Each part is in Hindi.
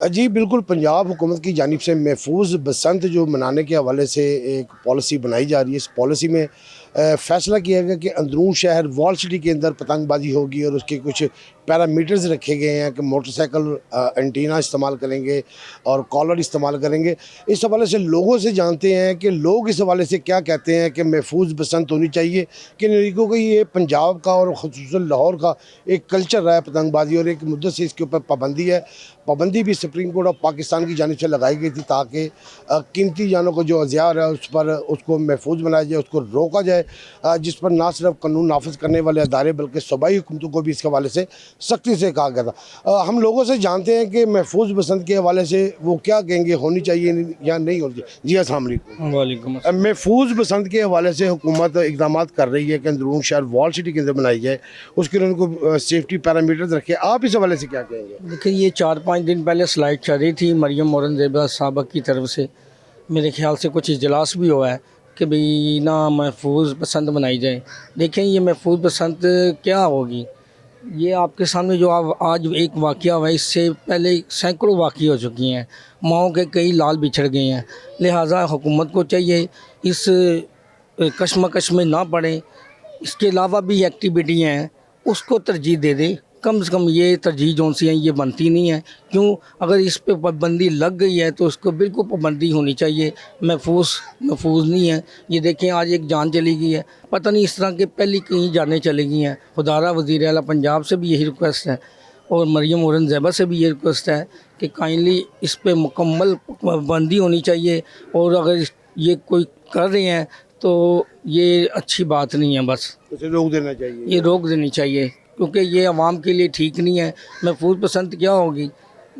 जी बिल्कुल, पंजाब हुकूमत की जानिब से महफूज बसंत जो मनाने के हवाले से एक पॉलिसी बनाई जा रही है। इस पॉलिसी में फ़ैसला किया गया कि अंदरून शहर वॉल सिटी के अंदर पतंगबाजी होगी और उसके कुछ पैरामीटर्स रखे गए हैं कि मोटरसाइकिल एंटीना इस्तेमाल करेंगे और कॉलर इस्तेमाल करेंगे। इस हवाले से लोगों से जानते हैं कि लोग इस हवाले से क्या कहते हैं कि महफूज बसंत होनी चाहिए कि नहीं, क्योंकि ये पंजाब का और ख़ुसूसन लाहौर का एक कल्चर रहा है पतंगबाजी और एक मुद्दत से इसके ऊपर पाबंदी है। पाबंदी भी सुप्रीम कोर्ट ऑफ पाकिस्तान की जानिब से लगाई गई थी ताकि कीमती जानों को जो अज़ियार है उस पर उसको महफूज बनाया जाए, उसको रोका जाए, जिस पर ना सिर्फ कानून नाफिज करने वाले अदारे बल्कि सूबाई हुकूमतों को भी इसके हवाले से सख्ती से कहा गया था। हम लोगों से जानते हैं कि महफूज बसंत के हवाले से वो क्या कहेंगे, होनी चाहिए या नहीं होनी चाहिए। जी अस्सलाम वालेकुम। वालेकुम अस्सलाम। महफूज बसंत के हवाले से हुकूमत इकदाम कर रही है कि अंदरून शहर वॉल सिटी के अंदर बनाई जाए, उसके लिए उनको सेफ्टी पैरामीटर्स रखे। आप इस हवाले से क्या कहेंगे? देखिए, ये 4-5 दिन पहले स्लाइड चल रही थी मरियम औरंगज़ेब साहबा की तरफ से। मेरे ख्याल से कुछ इजलास भी हुआ है कि भाई ना महफूज पसंद बनाई जाए। देखें, ये महफूज पसंद क्या होगी? ये आपके सामने जो आप आज एक वाक़या हुआ है, इससे पहले सैकड़ों वाक़ये हो चुकी हैं। माओं के कई लाल बिछड़ गए हैं। लिहाजा हुकूमत को चाहिए इस कशमकश में ना पड़े। इसके अलावा भी एक्टिविटी हैं, उसको तरजीह दे दें। कम से कम ये तरजीह जौन सी हैं ये बनती नहीं है। क्यों? अगर इस पे पाबंदी लग गई है तो उसको बिल्कुल पाबंदी होनी चाहिए। महफूज नहीं है। ये देखें, आज एक जान चली गई है, पता नहीं इस तरह के पहले कहीं जानें चली गई हैं। खुदारा वज़ीर आला पंजाब से भी यही रिक्वेस्ट है और मरियम औरंगज़ेबा से भी ये रिक्वेस्ट है कि काइंडली इस पे मुकम्मल पाबंदी होनी चाहिए। और अगर ये कोई कर रहे हैं तो ये अच्छी बात नहीं है। बस उसे रोक देना चाहिए। ये रोक देनी चाहिए, क्योंकि ये आवाम के लिए ठीक नहीं है। महफूज बसंत क्या होगी?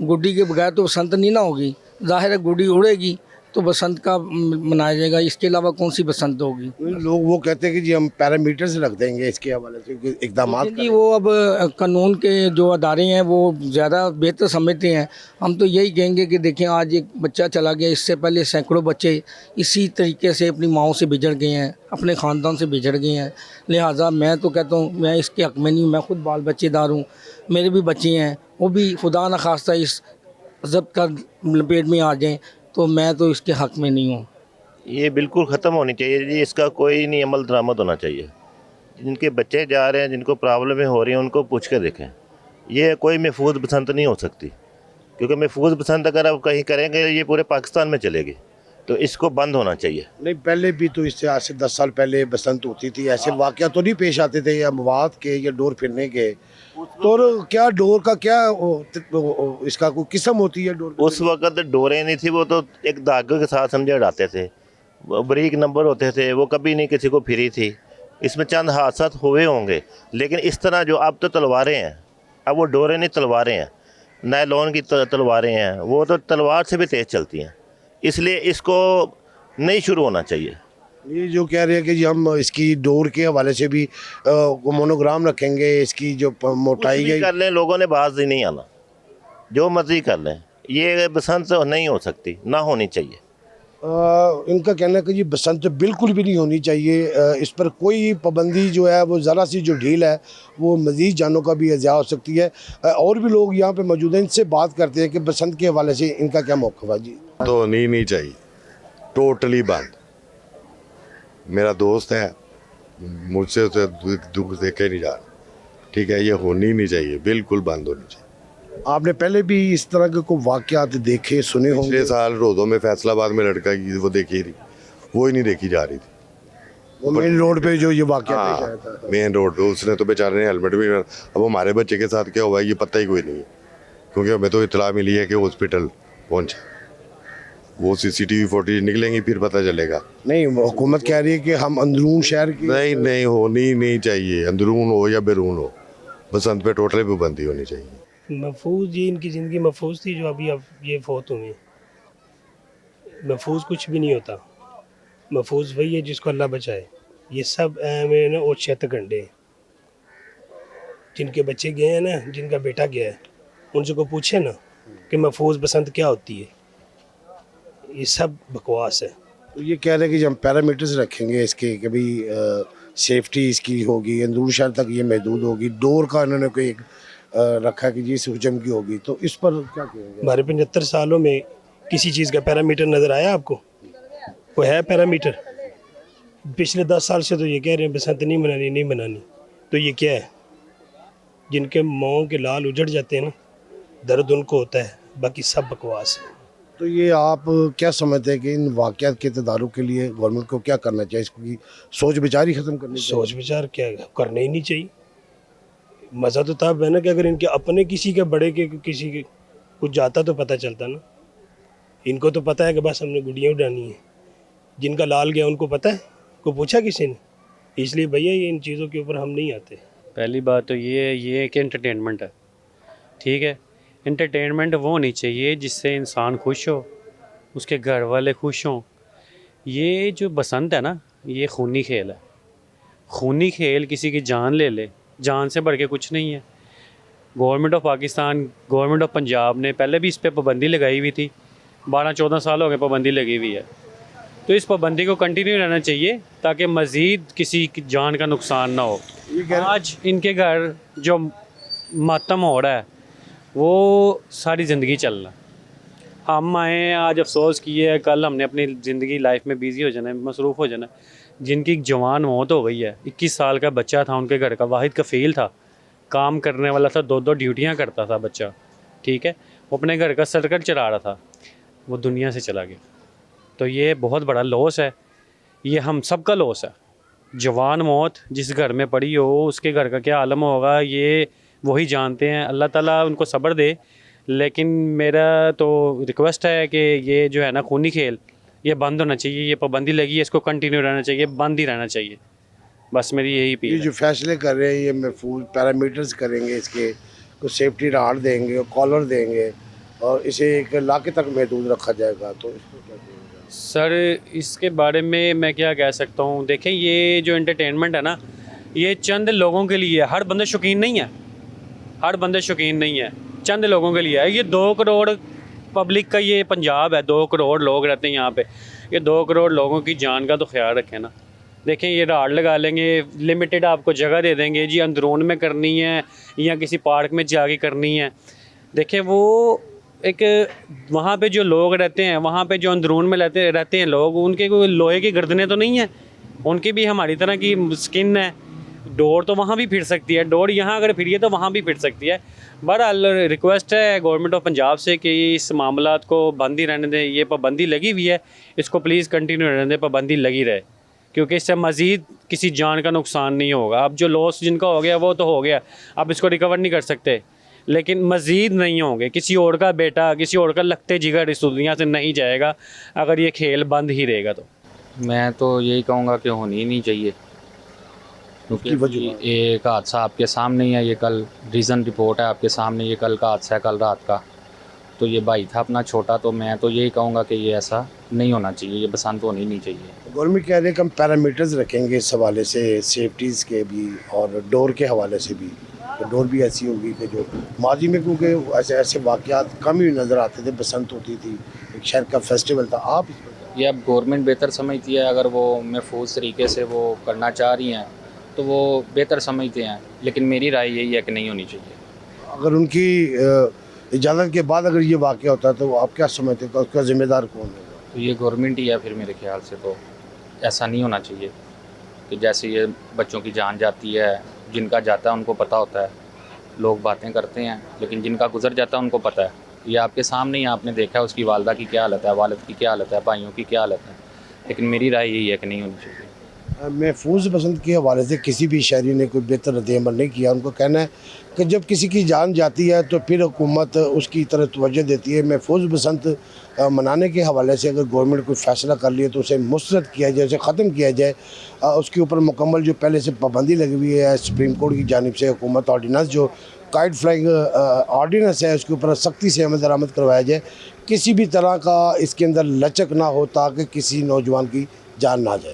गुड्डी के बगैर तो बसंत नहीं ना होगी। ज़ाहिर है गुड्डी उड़ेगी तो बसंत का मनाया जाएगा, इसके अलावा कौन सी बसंत होगी? लोग वो कहते हैं कि जी हम पैरामीटर्स रख देंगे इसके हवाले से इकदाम लेकिन जी वो अब कानून के जो अदारे हैं वो ज़्यादा बेहतर समझते हैं। हम तो यही कहेंगे कि देखें, आज एक बच्चा चला गया, इससे पहले सैकड़ों बच्चे इसी तरीके से अपनी माओं से बिछड़ गए हैं, अपने ख़ानदान से बिछड़ गए हैं। लिहाजा मैं तो कहता हूँ, मैं इसके हक़ में नहीं हूँ। मैं ख़ुद बाल बच्चेदार हूँ, मेरे भी बच्चे हैं, वो भी खुदा न खास्ता इस ज़ब्त का लपेट में आ जाएँ, तो मैं तो इसके हक़ में नहीं हूँ। ये बिल्कुल ख़त्म होनी चाहिए जी। इसका कोई नहीं अमल दरामद होना चाहिए। जिनके बच्चे जा रहे हैं, जिनको प्रॉब्लमें हो रही हैं, उनको पूछ के देखें। ये कोई महफूज बसंत नहीं हो सकती, क्योंकि महफूज बसंत अगर आप कहीं करेंगे ये पूरे पाकिस्तान में चलेगी, तो इसको बंद होना चाहिए। नहीं, पहले भी तो इससे आज से 10 साल पहले बसंत होती थी, ऐसे वाक़या तो नहीं पेश आते थे या मवाद के या डोर फिरने के। तो क्या डोर का क्या इसका कोई किस्म होती है डोर? उस वक़्त डोरें नहीं थी, वो तो एक धागे के साथ समझे उड़ाते थे। वो बारीक नंबर होते थे, वो कभी नहीं किसी को फिरी थी। इसमें चंद हादसा हुए होंगे, लेकिन इस तरह जो अब तो तलवारें हैं, अब वो डोरें नहीं तलवारें हैं, नायलॉन की तलवारें हैं, वो तो तलवार से भी तेज़ चलती हैं। इसलिए इसको नहीं शुरू होना चाहिए। ये जो कह रहे हैं कि जी हम इसकी डोर के हवाले से भी मोनोग्राम रखेंगे, इसकी जो मोटाई कुछ भी है। कर लें, लोगों ने बाज नहीं आना, जो मर्जी कर लें, ये बसंत नहीं हो सकती, ना होनी चाहिए। इनका कहना है कि जी बसंत बिल्कुल भी नहीं होनी चाहिए। इस पर कोई पाबंदी जो है वो ज़रा सी जो ढील है वो मज़ीद जानों का भी अज़िया हो सकती है। और भी लोग यहाँ पे मौजूद हैं, इनसे बात करते हैं कि बसंत के हवाले से इनका क्या मौक़िफ़ है। जी तो नहीं चाहिए, टोटली बंद। मेरा दोस्त है, मुझसे उसे दुख देखे नहीं जा रहा, ठीक है? ये होनी नहीं चाहिए, बिल्कुल बंद होनी चाहिए। आपने पहले भी इस तरह के कोई वाक़यात देखे सुने होंगे? पिछले साल रोज़ों में फैसलाबाद में लड़का की वो देखी थी, वो ही नहीं देखी जा रही थी। वो मेन रोड पे जो ये वाक़या पेश आया हाँ, था। मेन रोड पे उसने तो बेचारे ने हेलमेट भी, अब हमारे बच्चे के साथ क्या हुआ है ये पता ही कोई नहीं है, क्योंकि हमें तो इतला मिली है कि हॉस्पिटल पहुँचा। वो CCTV फुटेज निकलेंगी फिर पता चलेगा। नहीं, हुकूमत कह रही है कि हम अंदरून शहर की नहीं होनी नहीं चाहिए, अंदरून हो या बैरून हो, बसंत पे टोटली पाबंदी होनी चाहिए। महफूज ये इनकी ज़िंदगी महफूज थी जो अभी अब ये फौत हुई। महफूज कुछ भी नहीं होता। महफूज वही है जिसको अल्लाह बचाए। ये सब में ना और शत घंटे जिनके बच्चे गए हैं ना, जिनका बेटा गया है, उनसे को पूछे ना कि महफूज बसंत क्या होती है, ये सब बकवास है। तो ये कह रहे हैं कि हम पैरामीटर्स रखेंगे इसके, कभी सेफ्टी इसकी होगी, अंदरून शहर तक ये महदूद होगी, डोर का इन्होंने कोई रखा है कि जी इस हुजम की होगी, तो इस पर क्या कहेंगे? हमारे 75 सालों में किसी चीज़ का पैरामीटर नज़र आया आपको? वो है पैरामीटर? पिछले 10 साल से तो ये कह रहे हैं बसंत नहीं मनानी, नहीं मनानी। तो ये क्या है? जिनके माओं के लाल उजड़ जाते हैं ना, दर्द उनको होता है, बाकी सब बकवास है। तो ये आप क्या समझते हैं कि इन वाक़यात के तदारुक के लिए गवर्नमेंट को क्या करना चाहिए? इसकी सोच विचार ही ख़त्म करनी चाहिए? सोच विचार क्या है? करना ही नहीं चाहिए। मज़ा तो तब है ना कि अगर इनके अपने किसी के बड़े के किसी के कुछ जाता तो पता चलता ना। इनको तो पता है कि बस हमने गुड़ियाँ उड़ानी है। जिनका लाल गया उनको पता है? को पूछा किसी ने? इसलिए भैया ये इन चीज़ों के ऊपर हम नहीं आते। पहली बात तो ये है कि एंटरटेनमेंट है, ठीक है। एंटरटेनमेंट वो होनी चाहिए जिससे इंसान खुश हो, उसके घर वाले खुश हों। ये जो बसंत है ना, ये खूनी खेल है। खूनी खेल किसी की जान ले ले, जान से बढ़ के कुछ नहीं है। Government of Pakistan, government of Punjab ने पहले भी इस पर पाबंदी लगाई हुई थी। 12-14 साल हो गए पाबंदी लगी हुई है। तो इस पाबंदी को कंटिन्यू रहना चाहिए ताकि मज़ीद किसी की जान का नुकसान ना हो। आज इनके घर जो मातम हो रहा है वो सारी ज़िंदगी चलना। हम आए आज अफसोस किए, कल हमने अपनी ज़िंदगी लाइफ में बिज़ी हो जाना, मसरूफ़ हो जाना। जिनकी जवान मौत हो गई है, 21 साल का बच्चा था उनके घर का, वाहिद कफ़ील था, काम करने वाला था, 2-2 ड्यूटियाँ करता था बच्चा, ठीक है। वो अपने घर का सर्कल चला रहा था, वो दुनिया से चला गया। तो ये बहुत बड़ा लॉस है, ये हम सब का लॉस है। जवान मौत जिस घर में पड़ी हो उसके घर का क्या आलम होगा ये वही जानते हैं। अल्लाह ताला उनको सब्र दे। लेकिन मेरा तो रिक्वेस्ट है कि ये जो है ना खूनी खेल ये बंद होना चाहिए। ये पाबंदी लगी है, इसको कंटिन्यू रहना चाहिए, बंद ही रहना चाहिए। बस मेरी यही ये अपील है। जो फैसले कर रहे हैं ये महफूज पैरामीटर्स करेंगे, इसके कुछ सेफ्टी राड देंगे, कॉलर देंगे और इसे 1 लाख तक महदूद रखा जाएगा, तो इसको क्या कहेंगे? सर इसके बारे में मैं क्या कह सकता हूँ। देखें ये जो एंटरटेनमेंट है ना, ये चंद लोगों के लिए है, हर बंदा शौकीन नहीं है, हर बंदा शौकीन नहीं है, चंद लोगों के लिए है। ये 2 करोड़ पब्लिक का ये पंजाब है, 2 करोड़ लोग रहते हैं यहाँ पे। ये 2 करोड़ लोगों की जान का तो ख्याल रखें ना। देखें ये राड लगा लेंगे, लिमिटेड आपको जगह दे देंगे जी, अंदरून में करनी है या किसी पार्क में जाके करनी है। देखें वो एक वहाँ पे जो लोग रहते हैं, वहाँ पे जो अंदरून में रहते हैं लोग, उनके कोई लोहे की गर्दनें तो नहीं हैं, उनकी भी हमारी तरह की स्किन है। डोर तो वहाँ भी फिर सकती है, डोर यहाँ अगर फिरी है तो वहाँ भी फिर सकती है। बहरहाल रिक्वेस्ट है गवर्नमेंट ऑफ पंजाब से कि इस मामलात को बंद ही रहने दें। ये पाबंदी लगी हुई है, इसको प्लीज़ कंटिन्यू रहने दें, पाबंदी लगी रहे, क्योंकि इससे मज़ीद किसी जान का नुकसान नहीं होगा। अब जो लॉस जिनका हो गया वो तो हो गया, अब इसको रिकवर नहीं कर सकते, लेकिन मज़ीद नहीं होंगे। किसी और का बेटा, किसी और का लगते जिगर इस दुनिया से नहीं जाएगा अगर ये खेल बंद ही रहेगा। तो मैं तो यही कहूँगा कि होनी ही नहीं चाहिए, क्योंकि एक हादसा आपके सामने ही है। ये कल रीज़न रिपोर्ट है आपके सामने, ये कल का हादसा है, कल रात का। तो ये भाई था अपना छोटा, तो मैं तो यही कहूँगा कि ये ऐसा नहीं होना चाहिए, ये बसंत होनी नहीं चाहिए। गवर्नमेंट कह रही है कि हम पैरामीटर्स रखेंगे इस हवाले से, सेफ्टीज़ के भी और डोर के हवाले से भी। तो डोर भी ऐसी होगी कि जो माजी में, क्योंकि ऐसे वाक़यात कम ही नज़र आते थे, बसंत होती थी, एक शहर का फेस्टिवल था। आप इस पर ये अब गवर्नमेंट बेहतर समझती है, अगर वो महफूज तरीके से वो करना चाह रही हैं तो वो बेहतर समझते हैं, लेकिन मेरी राय यही है कि नहीं होनी चाहिए। अगर उनकी इजाज़त के बाद अगर ये वाक़या होता है तो आप क्या समझते हैं कि उसका ज़िम्मेदार कौन होगा? तो ये गवर्नमेंट ही है फिर मेरे ख्याल से। तो ऐसा नहीं होना चाहिए कि जैसे ये बच्चों की जान जाती है, जिनका जाता है उनको पता होता है, लोग बातें करते हैं, लेकिन जिनका गुजर जाता है उनको पता है। ये आपके सामने ही आपने देखा है उसकी वालदा की क्या हालत है, वालिद की क्या हालत है, भाइयों की क्या हालत है। लेकिन मेरी राय यही है कि नहीं होनी चाहिए। महफूज बसंत के हवाले से किसी भी शहरी ने कोई बेहतर रद्द-ए-अमल नहीं किया। उनको कहना है कि जब किसी की जान जाती है तो फिर हुकूमत उसकी तरफ तवज्जो देती है। महफूज बसंत मनाने के हवाले से अगर गवर्नमेंट कोई फ़ैसला कर लिए तो उसे मुस्तरद किया जाए, उसे ख़त्म किया जाए। उसके ऊपर मुकम्मल जो पहले से पाबंदी लगी हुई है सुप्रीम कोर्ट की जानिब से, हुकूमत ऑर्डीनेंस जो काइट फ्लाइंग ऑर्डीनेंस है उसके ऊपर सख्ती से अमल दरामद करवाया जाए। किसी भी तरह का इसके अंदर लचक ना हो ताकि किसी नौजवान की जान ना जाए।